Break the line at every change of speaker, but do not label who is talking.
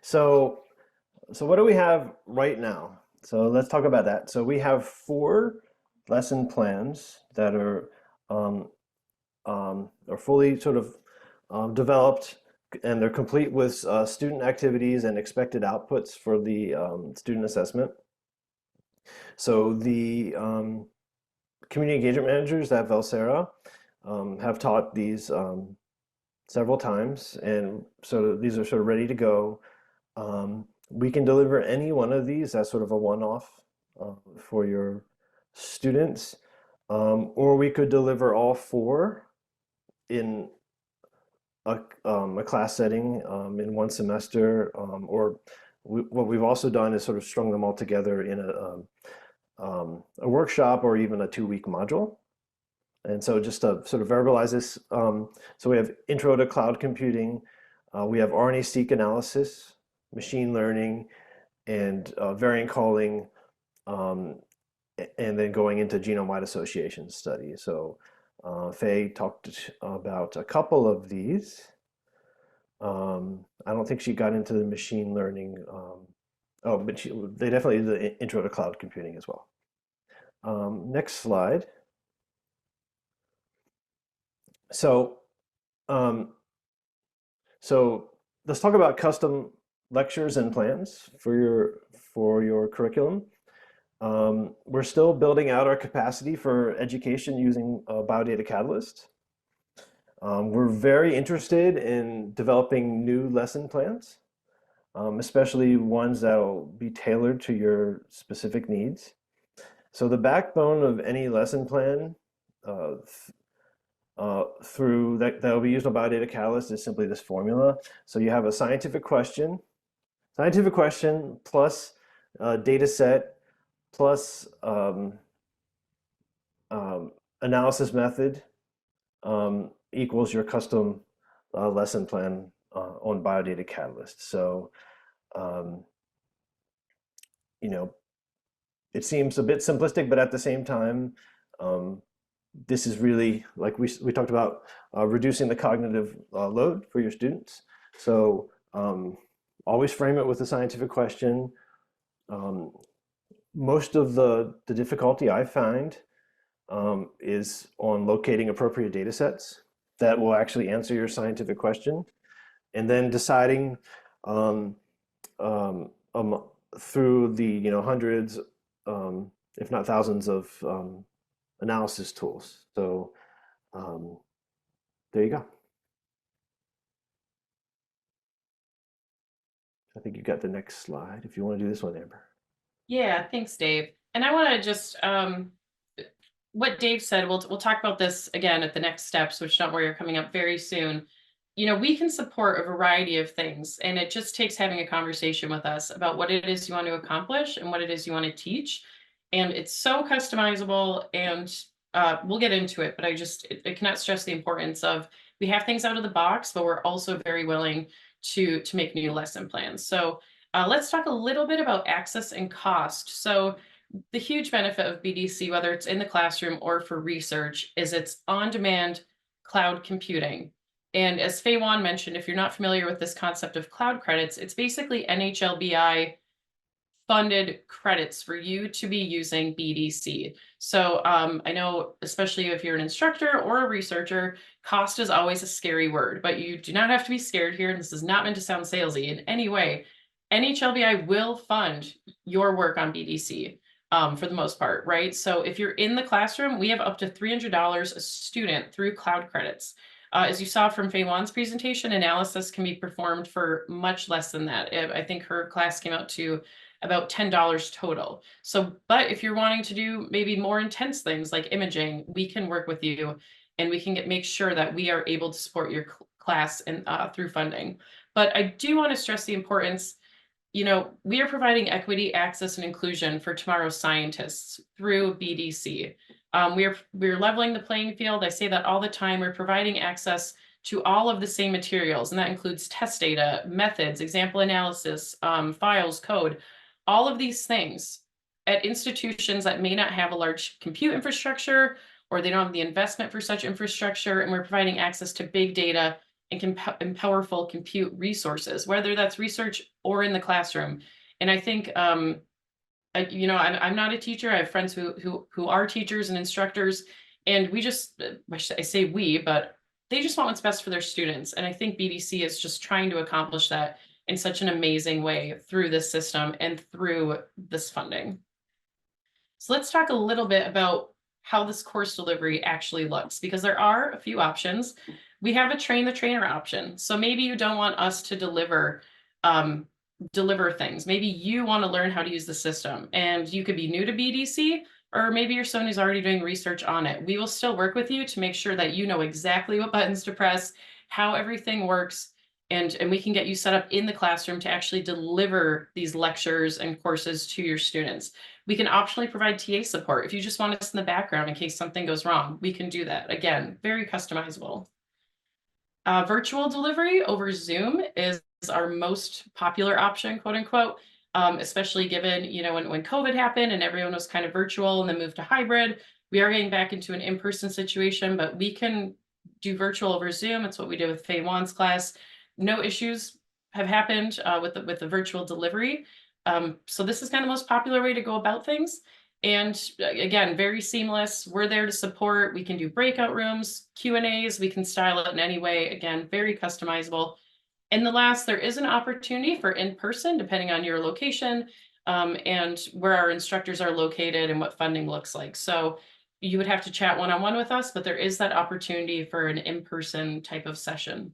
So, so what do we have right now? So let's talk about that. So we have four lesson plans that are fully sort of developed, and they're complete with student activities and expected outputs for the student assessment. So the community engagement managers at Valsera have taught these several times, and so these are sort of ready to go. We can deliver any one of these as sort of a one-off for your students, or we could deliver all four in a class setting in one semester, or what we've also done is sort of strung them all together in a workshop or even a 2-week module. And so just to sort of verbalize this, so we have Intro to Cloud Computing, we have RNA-seq analysis, machine learning, and variant calling, and then going into genome-wide association studies. So Faye talked about a couple of these. I don't think she got into the machine learning. Oh, but they definitely did the Intro to Cloud Computing as well. Next slide. So, um, so let's talk about custom lectures and plans for your curriculum. We're still building out our capacity for education using Biodata Catalyst. We're very interested in developing new lesson plans, especially ones that will be tailored to your specific needs. So the backbone of any lesson plan through that will be used on Biodata Catalyst is simply this formula. So you have a scientific question plus data set plus analysis method equals your custom lesson plan on Biodata Catalyst. So, you know, it seems a bit simplistic, but at the same time, this is really, like we talked about, reducing the cognitive load for your students. So always frame it with a scientific question. Most of the difficulty I find is on locating appropriate data sets that will actually answer your scientific question, and then deciding um, um, through the hundreds, if not thousands of analysis tools. So there you go. I think you got the next slide if you want to do this one, Amber.
Yeah, thanks, Dave. And I want to just what Dave said. We'll talk about this again at the next steps, which don't worry are coming up very soon. We can support a variety of things, and it just takes having a conversation with us about what it is you want to accomplish and what it is you want to teach. And it's so customizable, and we'll get into it. But I cannot stress the importance of we have things out of the box, but we're also very willing to make new lesson plans. So let's talk a little bit about access and cost. So the huge benefit of BDC, whether it's in the classroom or for research, is it's on-demand cloud computing. And as Faye Wan mentioned, if you're not familiar with this concept of cloud credits, it's basically NHLBI funded credits for you to be using BDC. So I know, especially if you're an instructor or a researcher, cost is always a scary word, but you do not have to be scared here. And this is not meant to sound salesy in any way. NHLBI will fund your work on BDC for the most part, right? So if you're in the classroom, we have up to $300 a student through cloud credits. As you saw from Faye Wan's presentation, analysis can be performed for much less than that. I think her class came out to about $10 total. So, but if you're wanting to do maybe more intense things like imaging, we can work with you, and we can make sure that we are able to support your class and through funding. But I do want to stress the importance. We are providing equity, access, and inclusion for tomorrow's scientists through BDC. We're leveling the playing field. I say that all the time. We're providing access to all of the same materials, and that includes test data, methods, example analysis, files, code, all of these things at institutions that may not have a large compute infrastructure, or they don't have the investment for such infrastructure. And we're providing access to big data and powerful compute resources, whether that's research or in the classroom. And I think, I'm not a teacher. I have friends who are teachers and instructors, and we just, I say we, but they just want what's best for their students. And I think BDC is just trying to accomplish that in such an amazing way through this system and through this funding. So let's talk a little bit about how this course delivery actually looks, because there are a few options. We have a train the trainer option. So maybe you don't want us to deliver things. Maybe you want to learn how to use the system, and you could be new to BDC, or maybe you're someone who's already doing research on it. We will still work with you to make sure that you know exactly what buttons to press, how everything works, and we can get you set up in the classroom to actually deliver these lectures and courses to your students. We can optionally provide TA support. If you just want us in the background in case something goes wrong, we can do that. Again, very customizable. Virtual delivery over Zoom is our most popular option, quote unquote, especially given, when COVID happened and everyone was kind of virtual and then moved to hybrid. We are getting back into an in-person situation, but we can do virtual over Zoom. It's what we did with Faye Wan's class. No issues have happened with the virtual delivery. So this is kind of the most popular way to go about things. And again, very seamless. We're there to support. We can do breakout rooms, Q&As. We can style it in any way. Again, very customizable. And the last, there is an opportunity for in-person, depending on your location and where our instructors are located and what funding looks like. So you would have to chat one-on-one with us, but there is that opportunity for an in-person type of session.